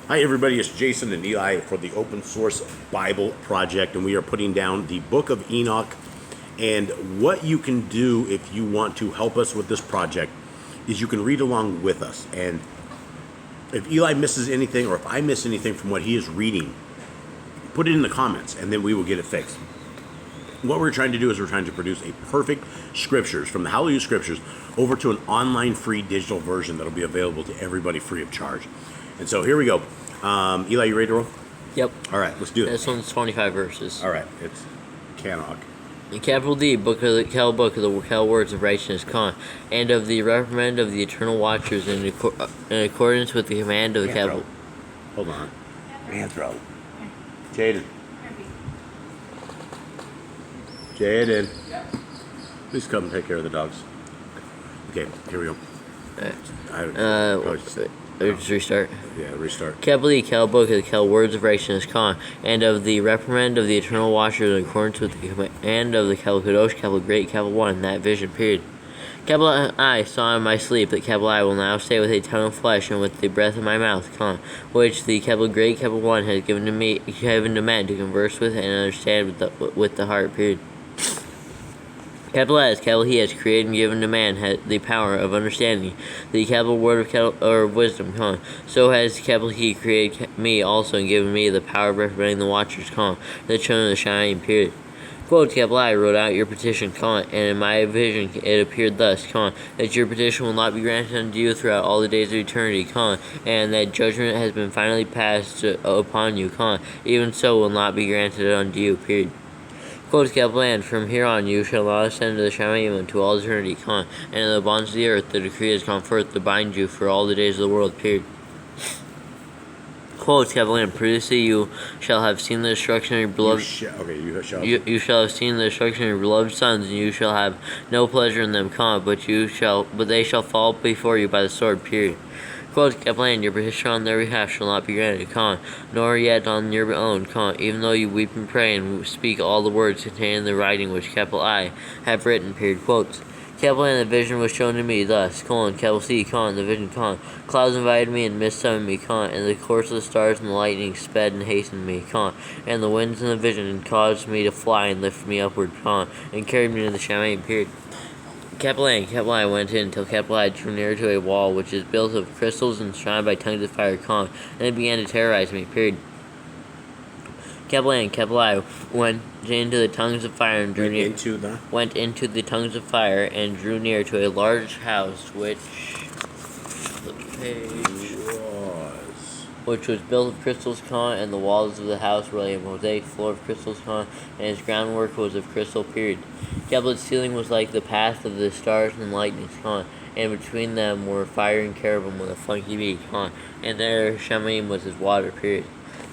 Hi everybody, it's Jason and Eli for the Open Source Bible Project, and we are putting down the Book of Enoch. And what you can do if you want to help us with this project is you can read along with us. And if Eli misses anything or if I miss anything from what he is reading, put it in the comments and then we will get it fixed. What we're trying to do is we're trying to produce a perfect scriptures from the Hallelujah Scriptures over to an online free digital version that'll be available to everybody free of charge. And so here we go. Eli, you ready to roll? Yep. All right, let's do it. This one's 25 verses. All right, it's ʿANOdah. In capital D, book of the Kel words of righteousness, and of the reprimand of the eternal watchers in accordance with the command of the capital. Hold on. Man throw. Jaden. Jaden. Please come take care of the dogs. Okay, here we go. Just restart. Yeah, restart. Capital D, book of the words of righteousness, and of the reprimand of the eternal watchers in accordance with the command of the Kadosh, capital Great, capital 1, in that vision, period. Capital I saw in my sleep that capital I will now say with a tongue of flesh and with the breath of my mouth, which the capital Great, capital 1 has given to men to converse with and understand with the heart, period. Capital S, capital He has created and given to man the power of understanding, the capital word of wisdom, So has capital He created me also and given me the power of representing the watchers, the children of the shining, period. Quote, capital I wrote out your petition, and in my vision it appeared thus, that your petition will not be granted unto you throughout all the days of eternity, and that judgment has been finally passed upon you, even so will not be granted unto you, period. Quote, capital and from here on you shall not ascend to the Shamayim unto all eternity, and in the bonds of the earth the decree has gone forth to bind you for all the days of the world, period. Quote, capital and previously you shall have seen the destruction of your beloved you shall have seen the destruction of your beloved sons, and you shall have no pleasure in them, but they shall fall before you by the sword, period. Quote, capital and your petition on their behalf shall not be granted, nor yet on your own, even though you weep and pray and speak all the words contained in the writing which capital I have written, period. Quotes. Capital and the vision was shown to me thus, capital C, the vision, clouds invited me and mist summoned me, and the course of the stars and the lightning sped and hastened me, and the winds in the vision caused me to fly and lift me upward, and carried me to the Shamayim, period. Capital I went in until capital I drew near to a wall which is built of crystals and surrounded by tongues of fire, and it began to terrorize me, period. Capital I went into the tongues of fire and drew near the tongues of fire and drew near to a large house which was built of crystals, and the walls of the house were like a mosaic floor of crystals, and its groundwork was of crystal, period. Capital ceiling was like the path of the stars and lightnings, and between them were fire and cherubim with a funky beak, and their Shamayim was his water, period.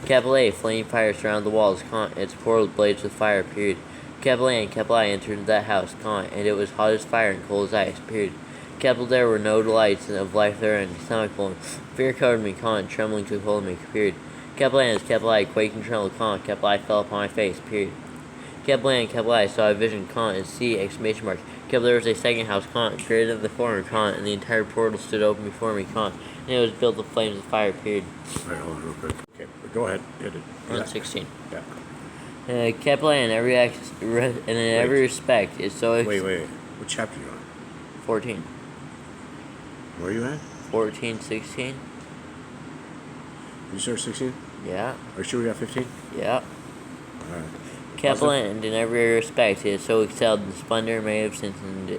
Capital A, flaming fire surrounded the walls, its portal blazed with fire, period. Capital A and capital I entered into that house, and it was hot as fire and cold as ice, period. Capital there were no delights of life therein, stomachful. Fear covered me, and trembling took hold of me, period. Capital A as capital I quaked and trembled, capital I fell upon my face, period. Capital A and capital I saw a vision, and see, exclamation mark. Capital there was a second house, created of the former, and the entire portal stood open before me, and it was built of flames of fire, period. All right, hold on real quick. Okay, go ahead. Hit it. 116. Yeah. Capital A in every respect is so... Wait. What chapter are you on? 14. Where are you at? 14, 16. Did you start 16? Yeah. Are you sure we got 15? Yeah. Alright. Capital N in every respect is so excelled in splendor, magnificence,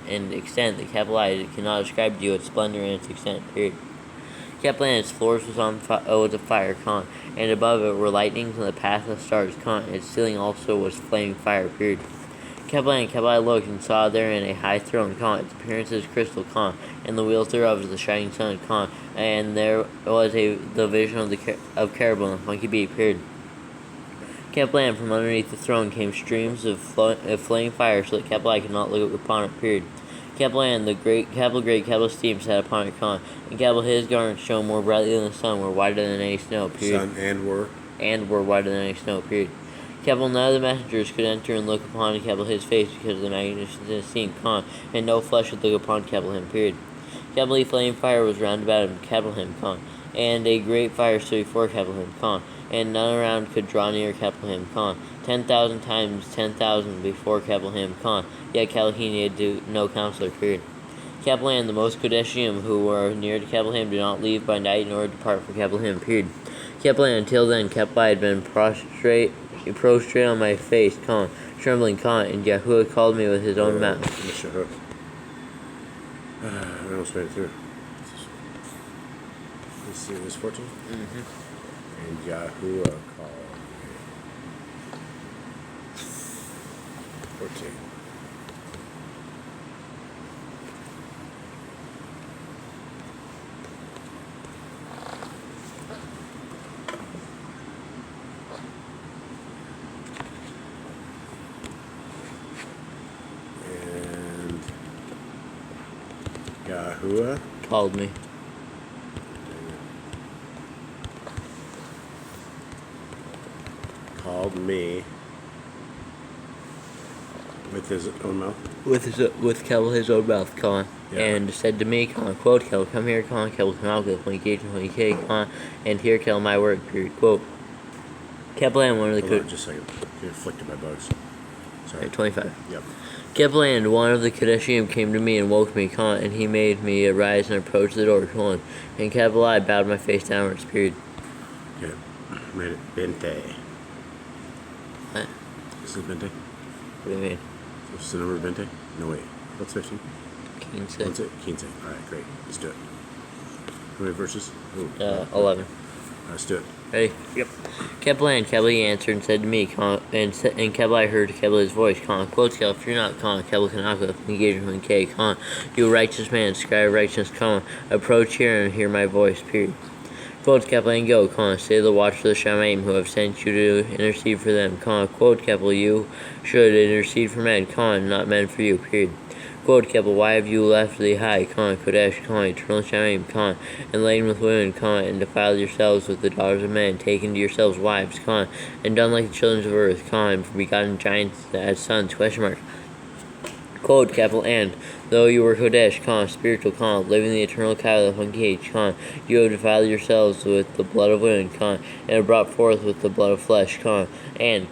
and extent that capital I cannot describe to you its splendor and its extent, period. Capital N, its floors was of fire, and above it were lightnings and the path of stars, its ceiling also was flaming fire, period. Capital N, capital I looked and saw therein a high throne, its appearance is crystal, and the wheels thereof is the shining sun, and there was the vision of cherubim and funky beak, period. Capital N, from underneath the throne came streams of flaming fire, so that capital I could not look upon it, period. Capital N, the capital steam sat upon it, and capital his garments shone more brightly than the sun, were whiter than any snow, period. Sun and were whiter than any snow, period. Capital none of the messengers could enter and look upon capital his face because of the magnificence of his scene, and no flesh would look upon capital him, period. Capital flame fire was round about him, capital him, and a great fire stood before capital him, and none around could draw near capital him, 10,000 times 10,000 before capital him, yet capital he needed no counselor, period. Capital the most Kodeshim who were near to capital him did not leave by night nor depart from capital him, period. Capital until then, capital I had been prostrate on my face, trembling, and Yahuwah called me with his own mouth. I almost made it through. Let's see, this 14? And Yahuwah called. 14. Yahuwah called me. Called me with his own mouth. With capital his own mouth, and said to me, quote, Kel, come here, Kel, come out, when you gauge when you cake, and here, Kel, my word, period, quote. Capital one of the Hold on, just a second. You're afflicted by bugs. Sorry. 25. Yep. Capital one of the Kodeshim came to me and woke me, and he made me arise and approach the door, and capital I bowed my face downwards, period. Okay. Made it. Bente. What? This is Bente? What do you mean? So what's the number of Bente? No, wait. What's 15? 15. What's it? 15. Alright, great. Let's do it. How many verses? Ooh, 11. Let's do it. Ready? Yep. Capital he answered and said to me, and Capital I heard Capital's voice, quote, Kel, fear not, Capital Kanaka, engagement K, you righteous man, scribe righteous, approach here and hear my voice, period. Quote, Capital and go, say the watch for the Shamaim who have sent you to intercede for them, quote, Capital, you should intercede for men, not men for you, period. Quote, Capital, why have you left the high, Kodesh, eternal Shamaim, and laden with women, and defiled yourselves with the daughters of men, taken to yourselves wives, and done like the children of earth, and begotten giants as sons, question mark. Quote, Capital, and though you were Kodesh, spiritual, living the eternal Kyle of Hankage, you have defiled yourselves with the blood of women, and have brought forth with the blood of flesh, and,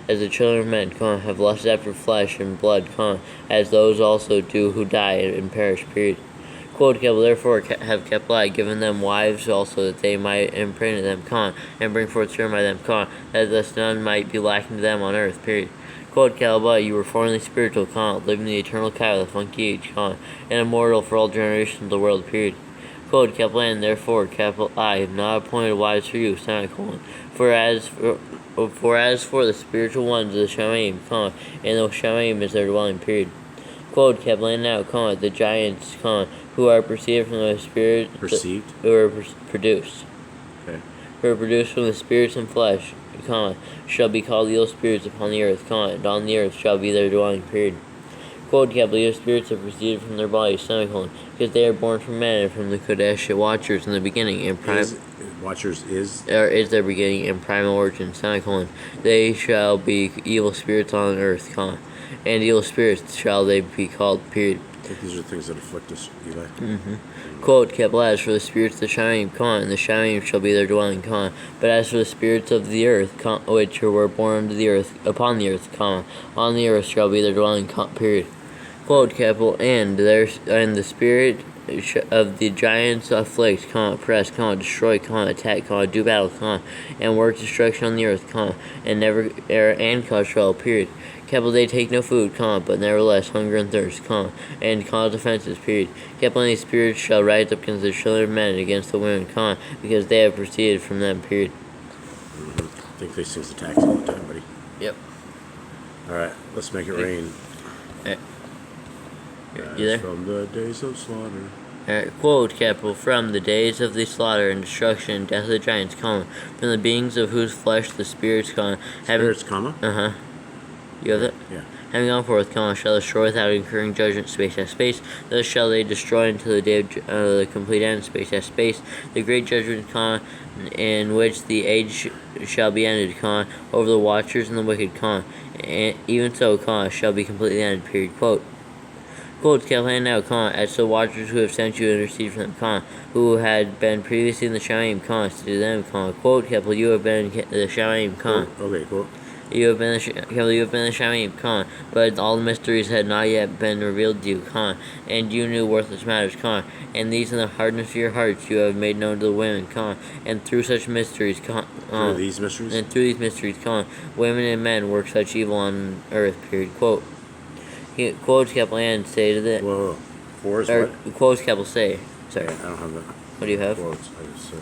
as the children of men, have lusted after flesh and blood, as those also do who die and perish, period. Quote, Capital, therefore have Capital I given them wives also, that they might impregnate them, and bring forth children by them, that thus none might be lacking to them on earth, period. Quote, Capital, you were formerly spiritual, living the eternal Kyle of Funky Age, and immortal for all generations of the world, period. Quote, Capital, and therefore, Capital I have not appointed wives for you, semicolon. For as for the spiritual ones of the Shamaim, and the Shamaim is their dwelling, period. Quote, Capital, and now, the giants, who are perceived from the spirit, who are produced. Okay. Who are produced from the spirits and flesh, shall be called evil spirits upon the earth, and on the earth shall be their dwelling, period. Quote, Capital, evil spirits have proceeded from their bodies, semicolon, because they are born from men and from the Kodesh Watchers in the beginning, and Watchers is their beginning and primal origin, semicolon. They shall be evil spirits on earth, and evil spirits shall they be called, period. I think these are things that afflict us, Eli. Quote, Capital, as for the spirits of the Shamaim, and the Shamaim shall be their dwelling, but as for the spirits of the earth, which were born under the earth, upon the earth, on the earth shall be their dwelling, period. Quote, Capital, and the spirit of the giants afflict, oppress, destroy, attack, do battle, and work destruction on the earth, and cause trouble, period. Capital, they take no food, but nevertheless hunger and thirst, and cause offenses, period. Capital, and these spirits shall rise up against the children of men and against the women, because they have proceeded from them, period. I think these things attack us all the time, buddy. Yep. Alright, let's make it rain. You there? From the days of slaughter. Quote, Capital, from the days of the slaughter and destruction and death of the giants, from the beings of whose flesh the spirits, Spirits, comma? You have it? Yeah. Having gone forth, shall destroy without incurring judgment, space as space. Thus shall they destroy until the day of the complete end, space as space. The great judgment, in which the age shall be ended, over the watchers and the wicked, and even so, shall be completely ended, period. Quote, Quotes, Kaplan now, as the watchers who have sent you intercede for them, who had been previously in the Shamayim, to them, quote, Kaplan, you have been in the Shamayim, Okay, cool. You have been the Shamayim, but all the mysteries had not yet been revealed to you, and you knew worthless matters, and these in the hardness of your hearts you have made known to the women, and through such mysteries, Through these mysteries? And through these mysteries, women and men work such evil on earth, period, quote. Quotes Kaplan say to the... Whoa. Fours, or, what? Quotes Kaplan say. Sorry. I don't have that. What do you have? Quotes. I just said.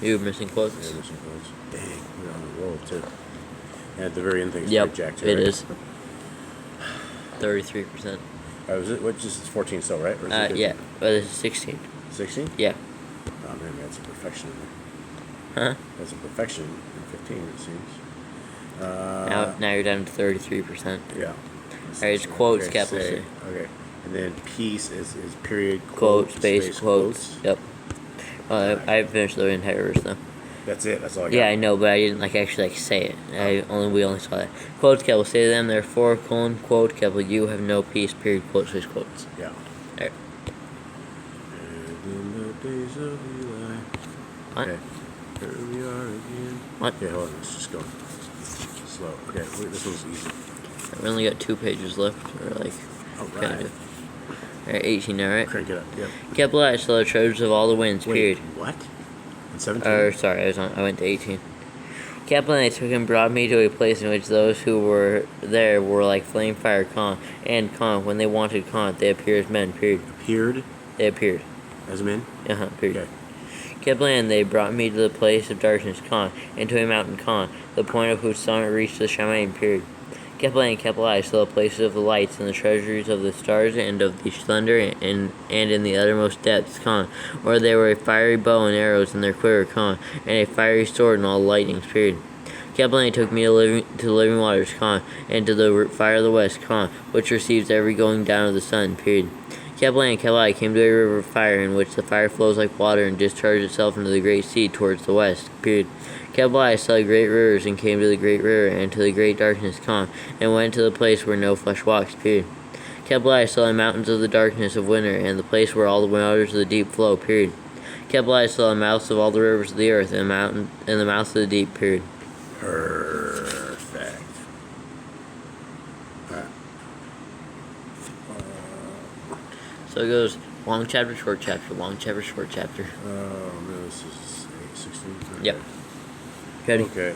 You're missing quotes? Yeah, missing quotes. Dang, we're on the roll, too. And at the very end, things Yep, jacked too, it right? is. 33%. Was it? What? Just 14 still, right? Or is it Yeah. But this is 16. 16? Yeah. Oh man, that's a perfection in there. Huh? That's a perfection in 15, it seems. Now you're down to 33%. Yeah. Alright, it's quotes, okay, capital C. Okay. And then peace is period, Quote, space, quotes. Yep. I finished the entire verse though. That's it. That's all I got. Yeah, I know, but I didn't actually say it. We only saw that. Quotes, capital, say to them, therefore, quote, capital, you have no peace, period, quote, space, quotes. Yeah. Alright. And in the days of Eli. What? Okay. Here we are again. What? Okay, hold on. Let's just go slow. Okay, wait, this one's easy. We only got 2 pages left, or like, Alright. kind of. Alright, 18 now, right? Crank it up. Yep. Capital I saw the treasures of all the winds, Wait, period. what? And 17? Sorry, I went to 18. Capital I took and brought me to a place in which those who were there were like flame fire, and when they wanted they appeared as men, period. Appeared? They appeared. As men? Period. Okay. Kaplan, they brought me to the place of darkness, and to a mountain, the point of whose summit reached the Shamayim, period. Kaplan, I saw the places of the lights and the treasuries of the stars and of the thunder, and in the uttermost depths, where there were a fiery bow and arrows in their quiver, and a fiery sword and all lightnings, period. Kaplan took me to living waters, and to the fire of the west, which receives every going down of the sun, period. Kaplan came to a river of fire, in which the fire flows like water and discharges itself into the great sea towards the west, period. Kaplan saw great rivers, and came to the great river, and to the great darkness, and went to the place where no flesh walks, period. Kaplan saw the mountains of the darkness of winter, and the place where all the waters of the deep flow, period. Kaplan saw the mouths of all the rivers of the earth, and the mouths of the deep, period. Perfect. Alright. So it goes long chapter, short chapter, long chapter, short chapter. Oh, no, this is 16. Okay. Yep. Ready? Okay.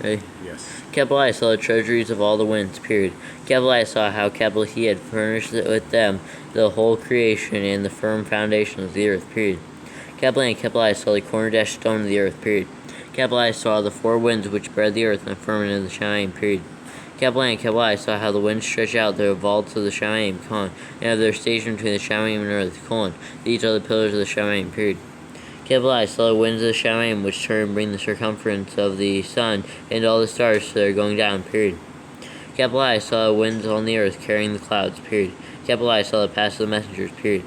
Ready? Yes. Kaplan saw the treasuries of all the winds, period. Kaplan saw how he had furnished with them the whole creation and the firm foundation of the earth, period. Kaplan saw the corner stone of the earth, period. Kaplan saw the 4 winds which spread the earth and the firmament of the Shamayim, period. Kaplan saw how the winds stretch out their vaults of the Shamayim, and of their station between the Shamayim and earth, These are the pillars of the Shamayim, period. Kaplan saw the winds of the Shamayim which turn and bring the circumference of the sun and all the stars to their going down, period. Kaplan saw the winds on the earth carrying the clouds, period. Kaplan saw the paths of the messengers, period.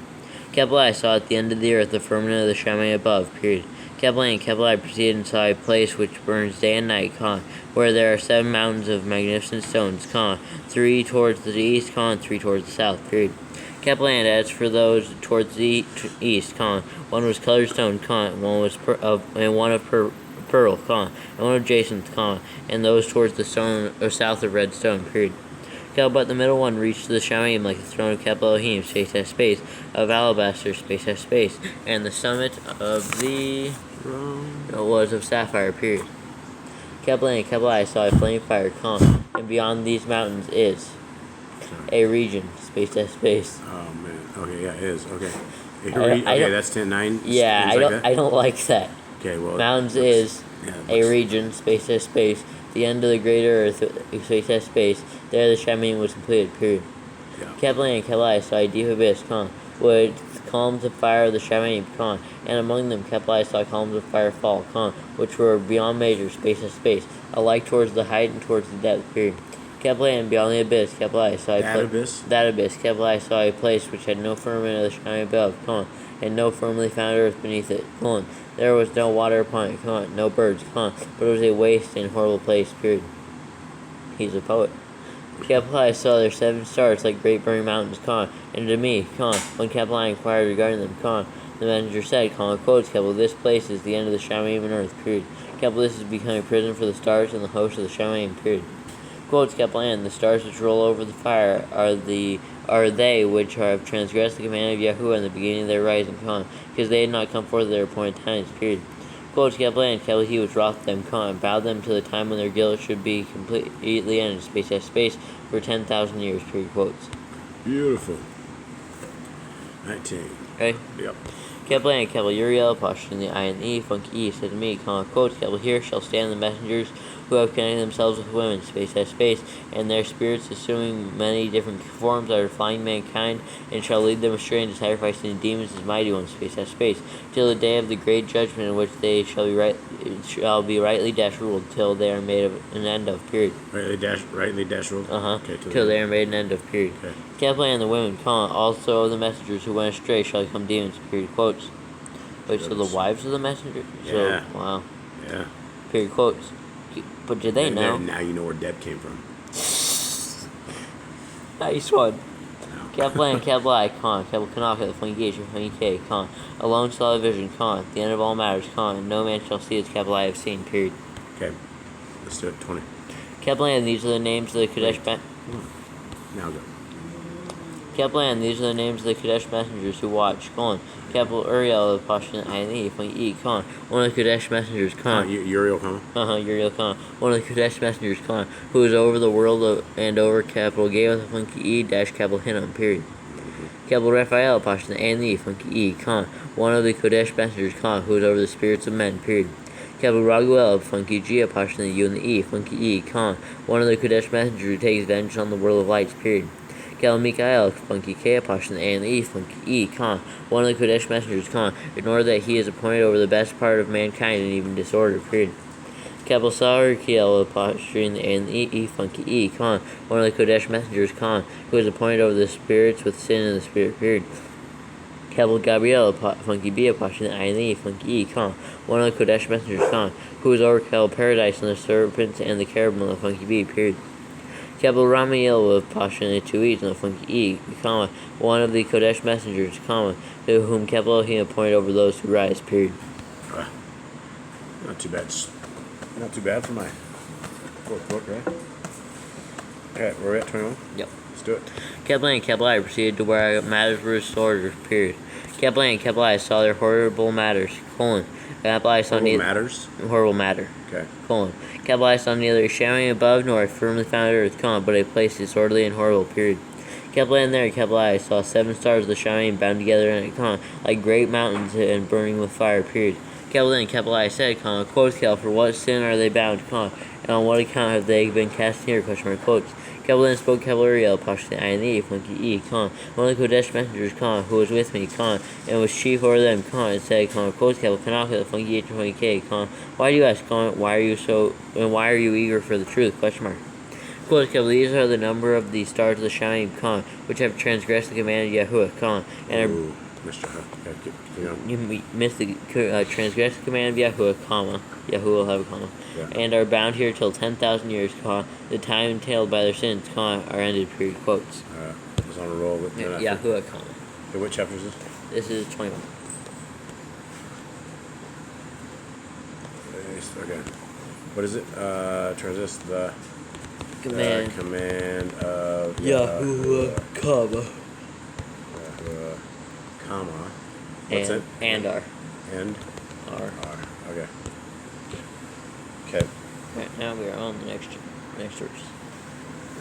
Kaplan saw at the end of the earth the firmament of the Shamayim above, period. Kaplan proceeded and saw a place which burns day and night, where there are 7 mountains of magnificent stones, 3 towards the east, 3 towards the south, period. Kaplan, as for those towards the east, one was colored stone, one was one of pearl, and one of jacinth, and those towards the stone or south of red stone, period. But the middle one reached the Shamayim like the throne of Kapel Elohim, space has space, of alabaster, space has space, and the summit of the throne was of sapphire, period. Kapel saw a flame fire, and beyond these mountains is a region, space has space. Oh, man. Okay, yeah, it is. Okay. Okay, that's 10-9. Yeah, I don't like that. Okay, well. Mountains is a region, space has space. The end of the greater earth, space has space. There the Shamayim was completed, period. Yeah. Kapel saw a deep abyss, with columns of fire of the Shamayim, and among them Kapel saw columns of fire fall, which were beyond measure, space has space, alike towards the height and towards the depth, period. Kapel beyond the abyss, Kapel saw that abyss, Kapel saw a place which had no firmament of the Shamayim above, and no firmly found earth beneath it, There was no water upon it, no birds, but it was a waste and horrible place, period. He's a poet. Capital I saw their 7 stars like great burning mountains, and to me, when Capital I inquired regarding them, the messenger said, quotes, this place is the end of the Shamayim and earth, period. This is becoming a prison for the stars and the host of the Shamayim, period. Quotes, the stars which roll over the fire are they which have transgressed the command of Yahuwah in the beginning of their rising, because they had not come forth at their appointed times, period. Quotes, he which wrought them, bowed them to the time when their guilt should be completely ended, space, for 10,000 years, period. Quotes. Beautiful. 19. Okay? Yep. Uriel, Pashto, the I and the E, funky E, said to me, quotes, here shall stand the messengers who have connected themselves with women, space, and their spirits assuming many different forms are defying mankind, and shall lead them astray into sacrificing demons as mighty ones, space, till the day of the great judgment in which they shall be rightly ruled, till they are made an end of, period. Rightly ruled? Okay, till they are made an end of, period. Okay. And the women, also the messengers who went astray shall become demons, period. Quotes. Wait, so the wives of the messengers? Yeah. So, wow. Yeah. Period. Quotes. But did they know? Now you know where Deb came from. Nice one. Capital I, Capital Kanaka, the funny gauge, funny K, alone saw a vision, the end of all matters, and no man shall see as capital I have seen, period. Okay. Let's do it. 20. Capital and these are the names of the Kadesh Now go. Capital and these are the names of the Kadesh messengers who watch, Capital Uriel, the Pashto, I and E, funky E, one of the Kadesh messengers, Uriel, Uriel, one of the Kadesh messengers, who is over the world and over capital Gay with a funky E dash capital Hinnom, period. Capital Raphael, Pashto, and E, funky E, one of the Kodesh messengers, who is over the spirits of men, period. Capital Raguel, funky G, Pashto, the U and the E, funky E, one of the Kodesh messengers who takes vengeance on the world of lights, period. Capital Mikael, funky K, Pashto, the A and the E, funky E, one of the Kodesh messengers, in order that he is appointed over the best part of mankind and even disorder, period. Capital Sauriel, Pashto, the A and the E, funky E, one of the Kodesh messengers, who is appointed over the spirits with sin in the spirit, period. Capital Gabriel, funky B, Pashto, the I and the E, funky E, one of the Kodesh messengers, who is over Capital Paradise and the serpents and the cherubim, the funky B, period. Capital Ramiel with Pashto, the 2 E's and the funky E, one of the Kodesh messengers, to whom capital he appointed over those who rise, period. Not too bad. Not too bad for my fourth book, right? Okay, where are we at? 21? Yep. Let's do it. Capital I proceeded to where matters were restored, period. Capital I saw their horrible matters, Capital I saw horrible matter. Okay. Capital I saw neither a shamming above nor a firmly founded earth, but a place disorderly and horrible, period. Capital I there, Capital I saw 7 stars of the Shamayim bound together in it, like great mountains and burning with fire, period. Capital I said, quotes, for what sin are they bound, and on what account have they been cast here, quotes. Capital then spoke Capital Uriel, Pashto, the I and the E, funky E, one of the Kodesh messengers, who was with me, and was chief over them, and said, quotes, Capital Kanaka, the funky H and funky K, why do you ask, why are you eager for the truth, Quotes, these are the number of the stars of the Shamayim, which have transgressed the command of Yahuwah, and are... You missed the transgressed the command of Yahuwah, Yahuwah will have a comma, and are bound here till 10,000 years, the time entailed by their sins, are ended, period, quotes. I was on a roll with Yahuwah, Okay, what chapter is this? This is 21. Okay. What is it? Transist the Command of Yahuwah, Yahuwah, comma. What's it? And R. And R. Okay. Okay. Right, now we are on the next verse.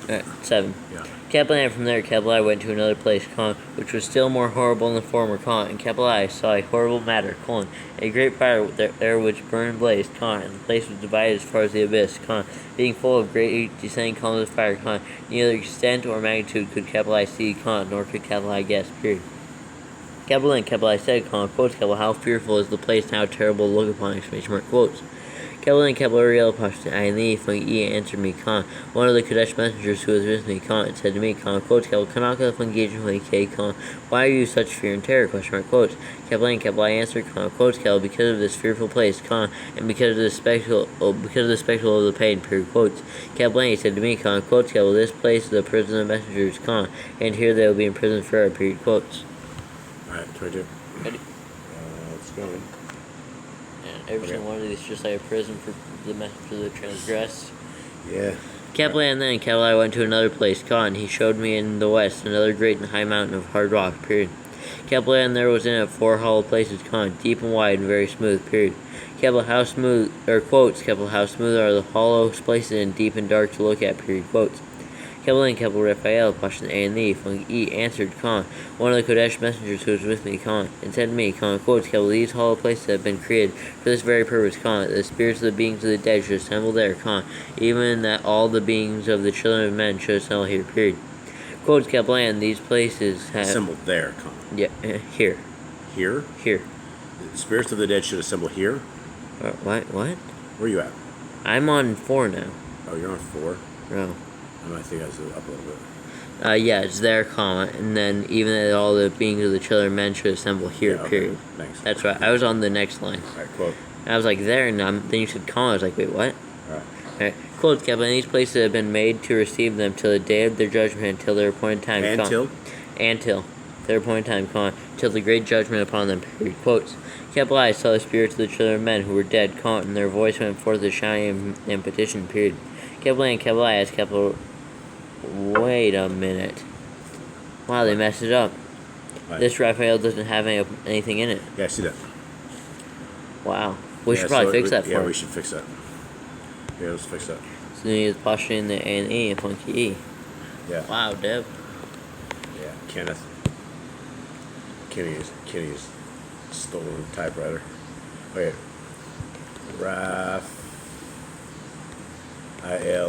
Alright, 7. Yeah. Capital I from there, Capital I went to another place, which was still more horrible than the former, and Capital I saw a horrible matter, a great fire there which burned and blazed, and the place was divided as far as the abyss, being full of great descending columns of fire, neither extent or magnitude could Capital I see, nor could Capital I guess, period. Capital I said, quotes, how fearful is the place and how terrible to look upon, quotes. Kevlin Kevlariel Pashtan Aini Fungi answered me Khan, one of the Kadesh messengers who was with me Khan, and said to me Khan, quotes Kevel Kanaka Fungi K Khan, why are you such fear and terror? Question mark quotes. Kevlin Kevel answered Khan, quotes Kevel, because of this fearful place Khan, and because of the spectacle of the pain, period quotes. Kevlin said to me Khan, quotes Kevel, this place is a prison of messengers Khan, and here they will be imprisoned forever, period quotes. Alright, 22. Ready? Let's go. And every single one of these is just like a prison for the transgressed. Yeah. Kaplan then Kevlai went to another place, Khan. He showed me in the west another great and high mountain of hard rock, period. Kaplan there was in it 4 hollow places, Khan, deep and wide and very smooth, period. Kepler, how smooth, or quotes, Kepler, how smooth are the hollow places and deep and dark to look at, period, quotes. Kepler and Kepler Raphael, Pashtan A and E, Fung E, answered Khan, one of the Kodesh messengers who was with me, Khan, and said to me, Khan, quotes, Kepler, these hollow places have been created for this very purpose, Khan, that the spirits of the beings of the dead should assemble there, Khan, even that all the beings of the children of men should assemble here, period. Quotes, Kaplan, these places have... Assembled there, Khan. Yeah, here. Here? Here. The spirits of the dead should assemble here? What? Where are you at? I'm on 4 now. Oh, you're on 4? No. I think I was up a little bit. Yeah, it's there, comma, and then even that all the beings of the children of men should assemble here, Yeah, okay. period. Thanks. That's right. I was on the next line. Alright, quote. I was like, there, and then you said comma. I was like, wait, what? Alright. Alright. Quotes, Kaplan, these places have been made to receive them till the day of their judgment, until their appointed time. Until their appointed time, comma, till the great judgment upon them, period. Quotes. Kaplan, I saw the spirits of the children of men who were dead, comma, and their voice went forth to shouting and petition, period. Kaplan, asked Kaplan, wait a minute. Wow, they messed it up. Right. This Raphael doesn't have anything in it. Yeah, I see that. Wow. We should probably fix that for Yeah, him. we should fix that. Yeah, let's fix that. So then he's posturing the A and E and funky E. Yeah. Wow, Deb. Yeah, Kenneth. Kenny's stolen typewriter. Okay. Raphael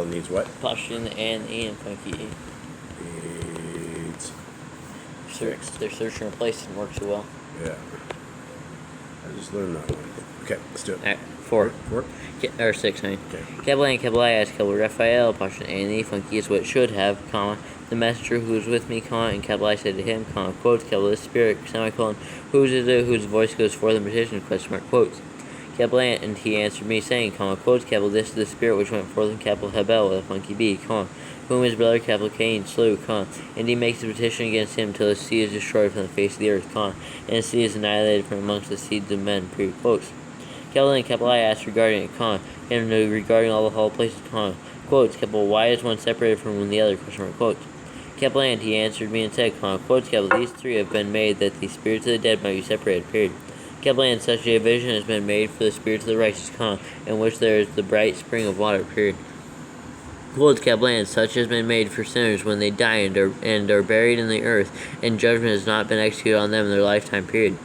needs what? Posturing the A and E and funky E. Needs fixed. Their search and replace didn't work so well. Yeah. I just learned that one. Okay, let's do it. Alright, 4. 4? Or 6, I mean. Okay. Kabbalah asked Kabbalah Raphael, posturing A and E, funky is what it should have, comma, the messenger who was with me, comma, and Kabbalah said to him, comma, quotes, Kabbalah, this spirit, semicolon, whose is it whose voice goes forth in petition, question mark, quotes. Kabbalah, and he answered me, saying, comma, quotes, Kabbalah, this is the spirit which went forth in Kabbalah Hebel with a funky B, comma, whom his brother Kabbalah Cain slew, comma, and he makes a petition against him till the sea is destroyed from the face of the earth, comma, and the sea is annihilated from amongst the seeds of men, period, quotes. Kabbalah and Kabbalah asked regarding it, comma, and regarding all the hollow places, comma, quotes, Kabbalah, why is one separated from the other, question mark, quotes. Kabbalah, and he answered me and said, comma, quotes, Kabbalah, these 3 have been made that the spirits of the dead might be separated, period. Kabbalah, and such a vision has been made for the spirits of the righteous, comma, in which there is the bright spring of water, period. Quotes, Kabbalah, and such has been made for sinners when they die and are buried in the earth, and judgment has not been executed on them in their lifetime, period.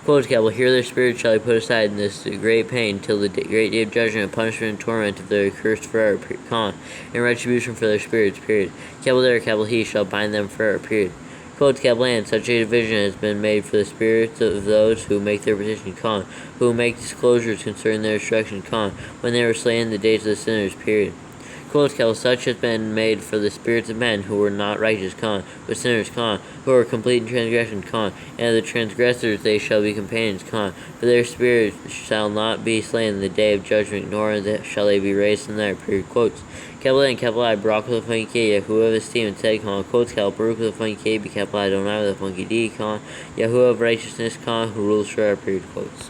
Quotes, Kabbalah, here their spirits shall be put aside in this great pain till the great day of judgment and punishment and torment of their accursed forever, comma, and retribution for their spirits, period. Kabbalah there, Kabbalah he shall bind them forever, period. Quotes, Kabbalah, and such a division has been made for the spirits of those who make their petition, comma, who make disclosures concerning their destruction, comma, when they were slain in the days of the sinners, period. Quotes, Kabbalah, such has been made for the spirits of men who were not righteous, comma, but sinners, comma, who are complete in transgression, comma, and of the transgressors they shall be companions, comma, for their spirits shall not be slain in the day of judgment, nor shall they be raised from there, period. Quotes. Kabbalah and Kabbalah, Baruch with a funky K, Yahuwah of esteem and said, comma, quotes, Kabbalah, Baruch with a funky K, be Kabbalah, Adonai with a funky D, comma, Yahuwah of righteousness, comma, who rules forever, period. Quotes.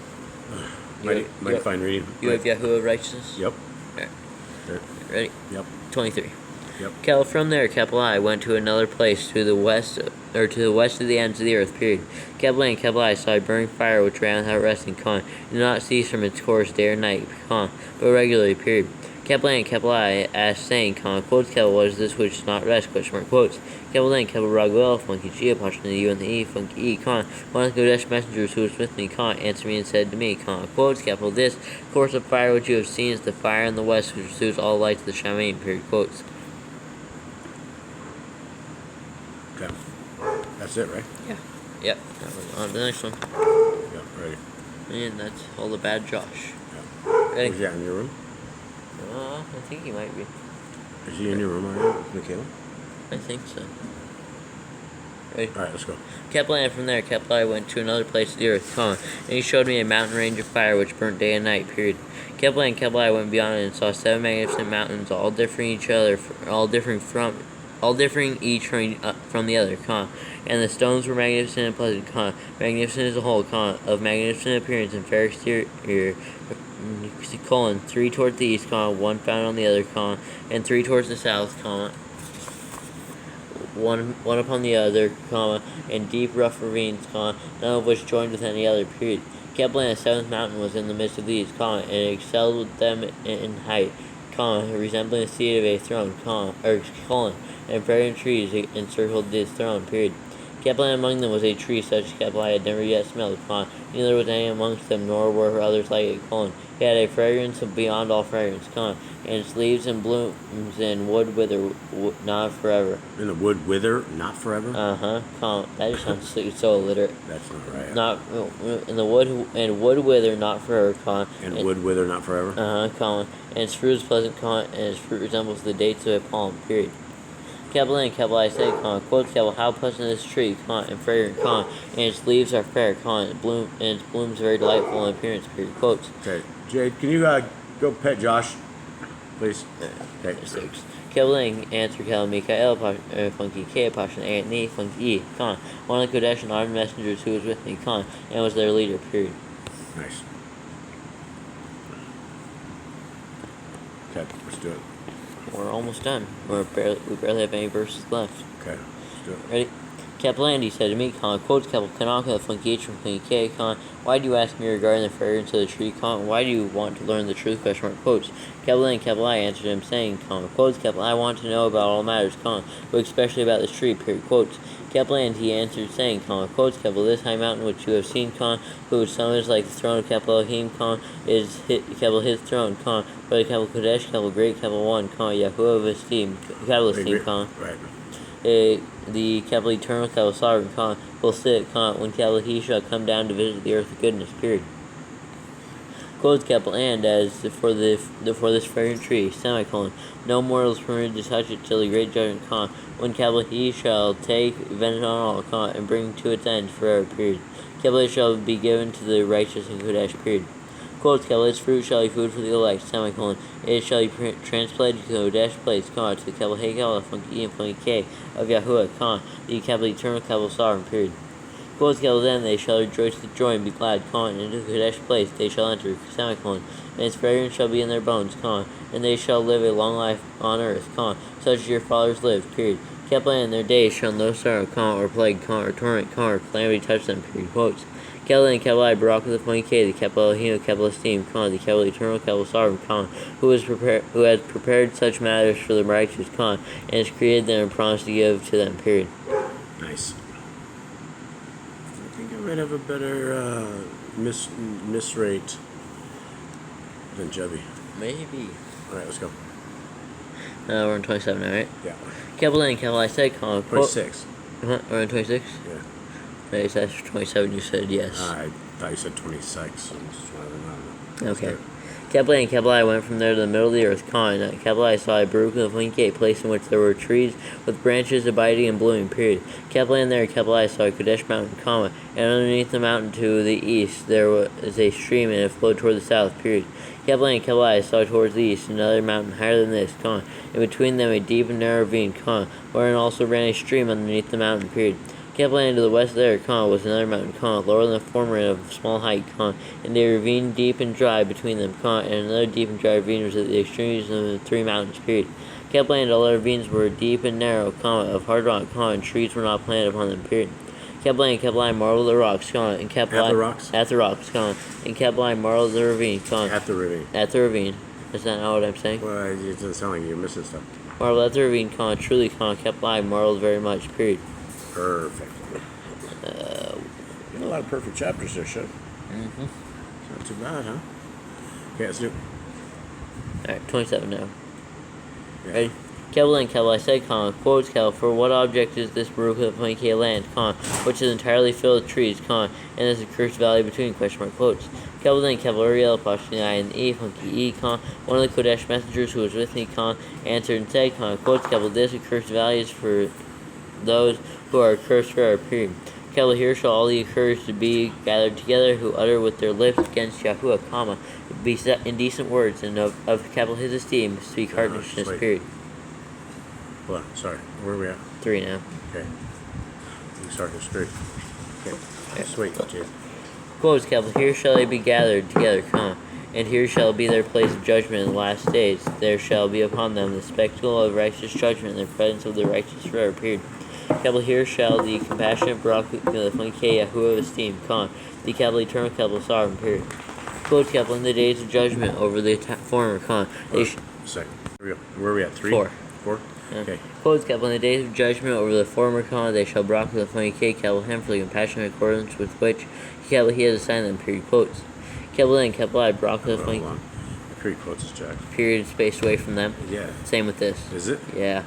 Mighty fine reading. You have Yahuwah of righteousness? Yep. Okay. There. Ready? Yep. 23. Yep. Kel, from there, Kabbalah went to another place to the west of the ends of the earth, period. Kabbalah and Kabbalah saw a burning fire which ran without resting, comma, did not cease from its course day or night, comma, but regularly, period. Kabbalah and Kabbalah asked, saying, comma, quotes, Kabbalah, what is this which does not rest, question mark, quotes. Kabbalah and Kabbalah Raguel, funky G, apostrophe the U and the E, funky E, comma, one of the Kodesh messengers who was with me, comma, answered me and said to me, comma, quotes, Kabbalah, this course of fire which you have seen is the fire in the west which pursues all lights of the Shamayim, period, quotes. Okay. That's it, right? Yeah. Yep. On to the next one. Yep, ready. And that's all the bad Josh. Yeah. Ready? Was that in your room? I think he might be. Is he in your room right now, Michaela? I think so. Ready? All right, let's go. Kepler, and from there, Kepler went to another place of the earth, and he showed me a mountain range of fire which burnt day and night, period. Kepler and Kepler went beyond it and saw 7 magnificent mountains, all differing each each from the other, and the stones were magnificent and pleasant, magnificent as a whole, of magnificent appearance and fair exterior, 3 towards the east, 1 found on the other, and 3 towards the south, one upon the other, and deep rough ravines, none of which joined with any other, period. Kepler, the 7th mountain, was in the midst of these, and it excelled with them in height, resembling the seat of a throne, and fragrant trees encircled this throne, period. Kepler, among them was a tree such as Kepler had never yet smelled, neither was any amongst them, nor were others like it, It had a fragrance beyond all fragrance, and its leaves and blooms and wood wither not forever. And the wood wither, not forever? That just sounds so illiterate. That's not right. And the wood wither not forever, And wood wither, not forever? And its fruit is pleasant, and its fruit resembles the dates of a palm, period. Kepler and Kepler, I say, quotes Kepler, how pleasant is this tree, and fragrant, and its leaves are fair, and its blooms very delightful in appearance, period. Quotes. Okay, Jade, can you go pet Josh, please? Okay. Kepler answered Kepler, Mikael, funky K, Pashan, Antony, funky E, one of the Kodesh and armed messengers who was with me, and was their leader, period. Nice. Okay, let's do it. We're almost done. We barely have any verses left. Okay, let's do it. Ready? Kepler, he said to me, quotes Kepler, Kanaka, funky H from funky K, why do you ask me regarding the fragrance of the tree, why do you want to learn the truth, question mark, quotes. Kepler and Kepler answered him, saying, quotes Kepler, I want to know about all matters, but especially about this tree, period, quotes. Kepler, and he answered, saying, quotes Kepler, this high mountain which you have seen, whose summit is like the throne of Kepler Elohim, is Kepler his throne, but the Kepler Kodesh, Kepler Great, Kepler One, Yahuwah of esteem, Kepler esteem, Right. The Kepler Eternal, Kepler Sovereign, will sit, when Kepler he shall come down to visit the earth of goodness, period. Quotes Kepler, and as for this fragrant tree, no mortal is permitted to touch it till the great judgment, when Kepler he shall take vengeance on all, and bring to its end forever, period. Kepler shall be given to the righteous and Kodesh, period. Quotes Kepler, its fruit shall be food for the elect, it shall be transplanted to the Kodesh place, to the Kepler Hakel, funky E and funky K of Yahuwah, the Kepler Eternal, Kepler Sovereign, period. Quotes Kepler, then they shall rejoice with joy and be glad, and into the Kodesh place they shall enter, and its fragrance shall be in their bones, and they shall live a long life on earth, such as your fathers lived, period. Kepler, in their days shall no sorrow, or plague, or torment, or calamity touch them, period. Quotes. Kepler and Kepler, Barak of the funky K, the Kepler Elohim, Kepler esteem, the Kepler Eternal, Kepler Sovereign, who has prepared such matters for the righteous, and has created them and promised to give to them, period. Nice. I think I might have a better miss rate than Jebby. Maybe. All right, let's go. We're on 27 now, right? Yeah. Kepler and Kepler, I said, 26. We're on 26? Yeah. Maybe that's 27, you said yes. I thought you said 26. So okay. Kepler and Kepler went from there to the middle of the earth, and Kepler I saw a Baruch of a place in which there were trees with branches abiding and blooming, period. Kepler and there Kepler I saw a Kodesh mountain, and underneath the mountain to the east there was a stream, and it flowed toward the south, period. Kepler and Kepler I saw towards the east another mountain higher than this, and between them a deep and narrow ravine, wherein also ran a stream underneath the mountain, period. Kepler and to the west there, was another mountain, lower than the former and of small height, and a ravine deep and dry between them, and another deep and dry ravine was at the extremities of the 3 mountains, period. Kepler and all the ravines were deep and narrow, of hard rock, and trees were not planted upon them, period. Kepler and Kepler marveled at the rocks, and Kepler at the rocks? At the rocks, and Kepler marveled at the ravine, At the ravine. At the ravine. Is that not what I'm saying? Well, it doesn't sound like you're missing stuff. Marveled at the ravine, truly, Kepler marveled very much, period. Perfect. You got a lot of perfect chapters there, Chef. Mm-hmm. Not too bad, huh? Okay, let's do. Alright, 27 now. Yeah. Ready? Capital N, capital I said, comma, quotes, capital, for what object is this Baruch of the Plank land, comma, which is entirely filled with trees, comma, and is a cursed valley between, question mark, quotes. Capital N, capital Ariel, apostrophe I and E, funky E, comma, one of the Kodesh messengers who was with me, comma, answered and said, comma, quotes, capital, this accursed valley is for those who are cursed for our period. Capital, here shall all the accursed be gathered together who utter with their lips against Yahuwah, comma, be set indecent words, and of capital his esteem, speak harshness, period. Hold on, sorry. Where are we at? 3 now. Okay. You start this straight. Okay. Sweet, Jay. Quotes, capital, here shall they be gathered together, comma, and here shall be their place of judgment in the last days. There shall be upon them the spectacle of righteous judgment in the presence of the righteous forever, period. Capital, here shall the compassionate Baruch the Yahuwah of esteem, comma, the capital eternal capital sovereign, period. Quotes, capital, in the days of judgment over the former, comma, Second. Here we go. Where are we at? 3? 4. 4? Yeah. Okay. Quotes, capital, in the days of judgment over the former, comma, they shall Baruch the capital him for the compassion in accordance with which capital he has assigned them, period. Quotes. Capital N, capital I, Baruch the Hold on. Period quotes is Jack. period spaced away from them. Yeah. Same with this. Is it? Yeah.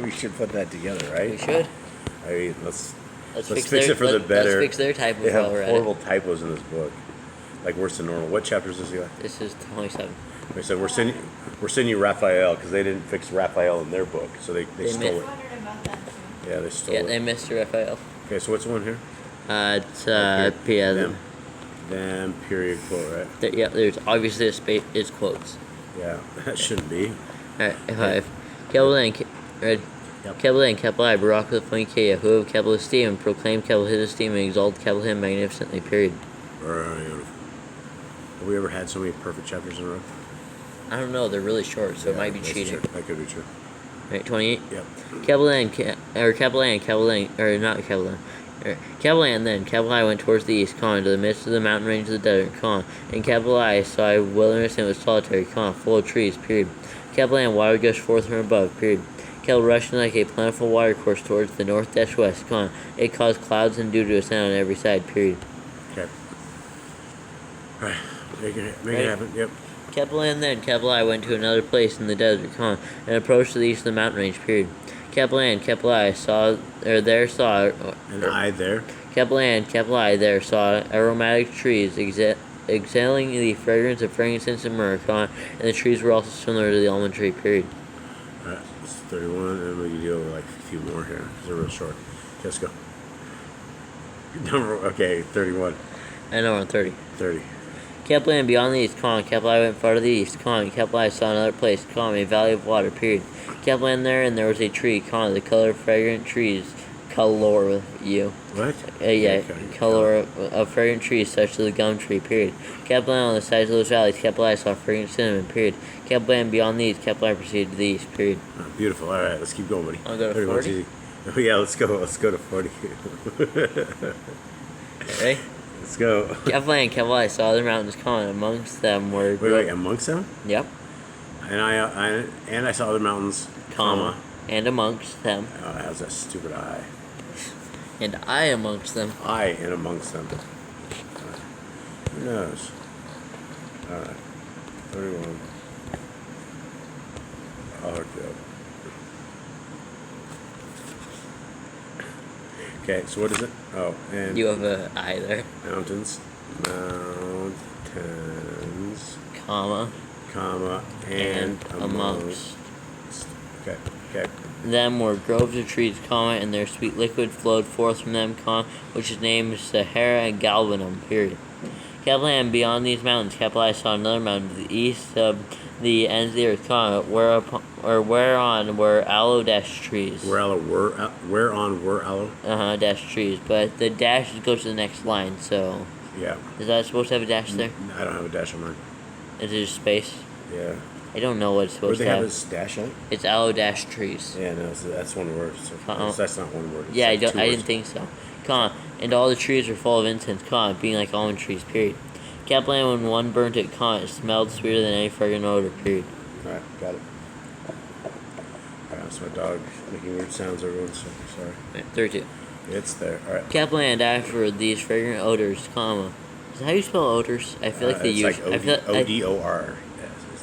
We should put that together, right? We should. I mean, let's fix their, it for the better. Let's fix their typo They have while we're at horrible it. typos in this book, like worse than normal. What chapter is this, Eli? This is 27. They said we're sending you Raphael because they didn't fix Raphael in their book, so they stole missed- it. Wondered about that too. Yeah, they stole Yeah, it. they missed Raphael. Okay, so what's the one here? It's Okay, yeah, them period quote, right? yeah. There's obviously a space. It's quotes. Yeah, that shouldn't be. All right, 5. Capital N, ready? Yep. Capital N, capital I, Baruch the Yahuwah of capital esteem, and proclaim capital his esteem, and exalt capital him magnificently, period. Beautiful. Have we ever had so many perfect chapters in a row? I don't know. They're really short, so it might be that's cheating. true. That could be true. Right, 28. Yep. Capital N, capital N, or not capital N. Capital N, then capital I went towards the east, to the midst of the mountain range of the desert, and capital I saw a wilderness and it was solitary, full of trees, period. Capital N, water gushed forth from above, period. Capital rushing like a plentiful watercourse towards the north-west, it caused clouds and dew to ascend on every side, period. Okay. All right. Make it happen. Yep. Capital N, then capital I went to another place in the desert, and approached to the east of the mountain range, period. Capital N, capital I saw, or there saw, And I there. capital N, capital I there saw aromatic trees exhaling the fragrance of frankincense and myrrh, and the trees were also similar to the almond tree, period. All right. It's 31, and we can deal with like a few more here because they're real short. Let's go. Okay, 31. I know we're on 30. 30. Capital N, beyond the east, capital I went far to the east, capital I saw another place, a valley of water, period. Capital N there, and there was a tree, the color of fragrant trees, color with you. What? Yeah, Okay. color of fragrant trees such as the gum tree, period. Capital N on the sides of those valleys, capital I saw fragrant cinnamon, period. Capital N beyond these, capital I proceeded to the east, period. Oh, beautiful. All right, let's keep going, buddy. I'll go to 31's 40? easy. Oh, yeah, let's go. Let's go to 40. Ready? Let's go. Capital N, capital I saw other mountains, amongst them were... Wait, amongst them? Yep, And I saw other mountains, comma. and amongst them, Oh, that was a stupid I. and I amongst them. I and amongst them. Who knows? All right. 31. Oh, good. Okay, so what is it? Oh, and You have a I there, mountains, comma, and amongst. Okay, okay. Them were groves of trees, and their sweet liquid flowed forth from them, which is named Sahara and Galbanum, period. Capital N, beyond these mountains, capital I saw another mountain to the east of the ends of the earth, whereon were aloe dash trees. Whereon were aloe? Dash trees, but the dash goes to the next line, so... Yeah. Is that supposed to have a dash there? I don't have a dash on mine. Is it just space? Yeah. I don't know what it's Where supposed do to they have. have a dash on? It's aloe dash trees. Yeah, no, so that's one word. So that's not one word. It's Yeah, like two I words. didn't think so. And all the trees were full of incense, being like almond trees, period. Capital N, when one burnt it, it smelled sweeter than any fragrant odor, period. Alright, got it. Alright, that's my dog making weird sounds, everyone, so sorry. Right, 32. It's there. Alright. Capital N, after these fragrant odors, Is that how you spell odors? I feel like they it's use... like I feel, O-D-O-R.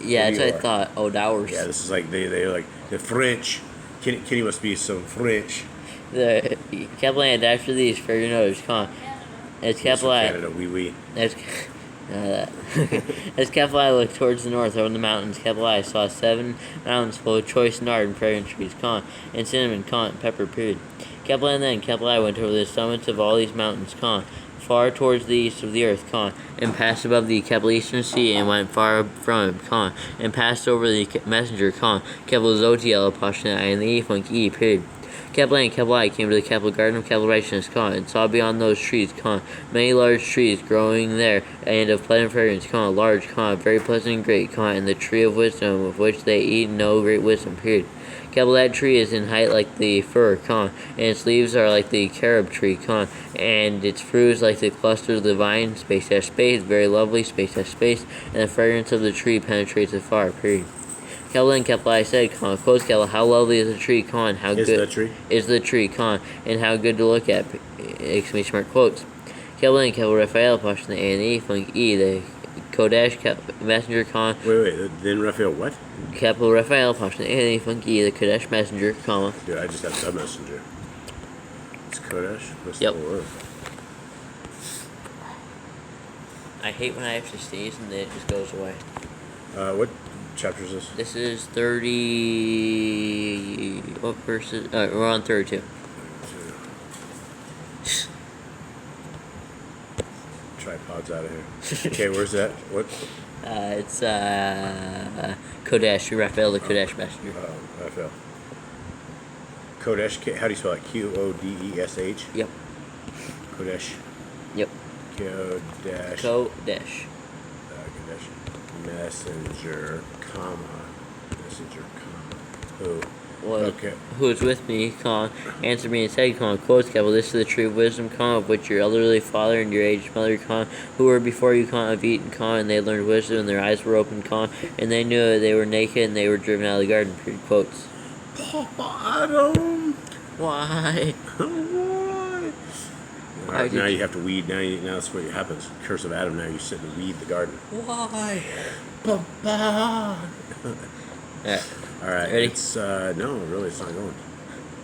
Yeah, Where that's what you I are. thought. Oh, Dowers. Yeah, this is like they're like the French. Kenny must be some French. The capital land after these for your notice, as He's capital from I, Canada. Oui. as as capital I looked towards the north over the mountains, capital I saw 7 mountains full of choice nard and fragrant trees, and cinnamon, and pepper. Period. Capital and then capital I went over the summits of all these mountains, far towards the east of the earth, and passed above the capital eastern sea, and went far from it, and passed over the messenger, capital Zotiel, Pashna, and the E. Period. Capital A and capital I came to the capital garden of capital righteousness, and saw beyond those trees, many large trees growing there, and of pleasant fragrance, large, very pleasant and great, and the tree of wisdom, of which they eat no great wisdom. Period. Capital that tree is in height like the fir, and its leaves are like the carob tree, and its fruit is like the clusters of the vine, space dash space, very lovely, space dash space, and the fragrance of the tree penetrates afar. Period. Capital and capital I said, close capital, how lovely is the tree, and how Is good the tree? is the tree, and how good to look at, exclamation mark quotes. Capital and capital Raphael, Pashna, the A and E, funk E, the Kodesh, messenger, Wait. Then Raphael, what? capital Raphael, Pashna, the A and E, funk E, the Kodesh messenger, Dude, I just have the messenger. It's Kodesh. What's Yep. the word? I hate when I have to sneeze and then it just goes away. What chapter is this? This is 30. What verses? We're on 32. Tripod's out of here. Okay, where's that? What? It's Kodesh, Raphael, the Kodesh messenger. Raphael. Kodesh. How do you spell it? Qodesh. Yep. Kodesh. Yep. Kodesh. Kodesh. Kodesh. Messenger, messenger, who? Okay. Who is with me, answered me and said, quotes, capital, this is the tree of wisdom, of which your elderly father and your aged mother, who were before you, have eaten, and they learned wisdom, and their eyes were opened, and they knew that they were naked, and they were driven out of the garden. Period. Quotes. Papa Adam. Why? Why? Now you have to weed. Now that's what happens. Curse of Adam. Now you sit and weed the garden. Why? Papa. All right. Ready? It's no, really, it's not going.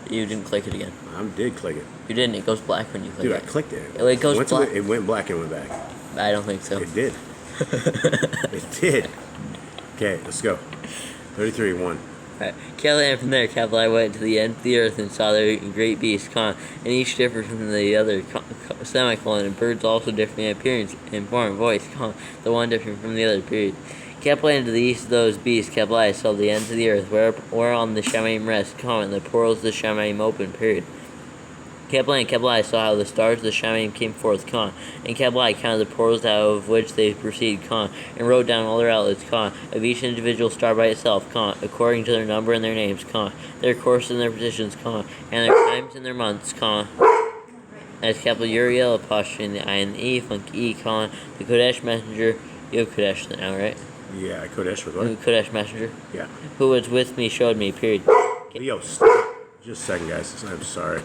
You didn't click it again. I did click it. You didn't. It goes black when you click Dude, it. I clicked it. It goes Once black. it went black and went back. I don't think so. It did. It did. Okay, let's go. 33, 1. Right. And from there, capital I went to the end of the earth and saw the great beasts, and each differed from the other, semicolon, and birds also differing in appearance and form, voice, the one different from the other. Period. Capital to the east of those beasts, capital I saw the ends of the earth, whereon the Shamaim rest, and the portals of the Shamaim open. Period. Capital I saw how the stars of the Shamaim came forth, and capital I counted the portals out of which they proceed, and wrote down all their outlets, of each individual star by itself, according to their number and their names, their courses and their positions, and their times and their months, as capital Uriel, apostrophe, the I and the E, funk E, the Kodesh messenger. You have Kodesh now, right? Yeah, Kodesh with what? Kodesh messenger. Yeah. Who was with me showed me. Period. Yo, stop. Just a second, guys. I'm sorry.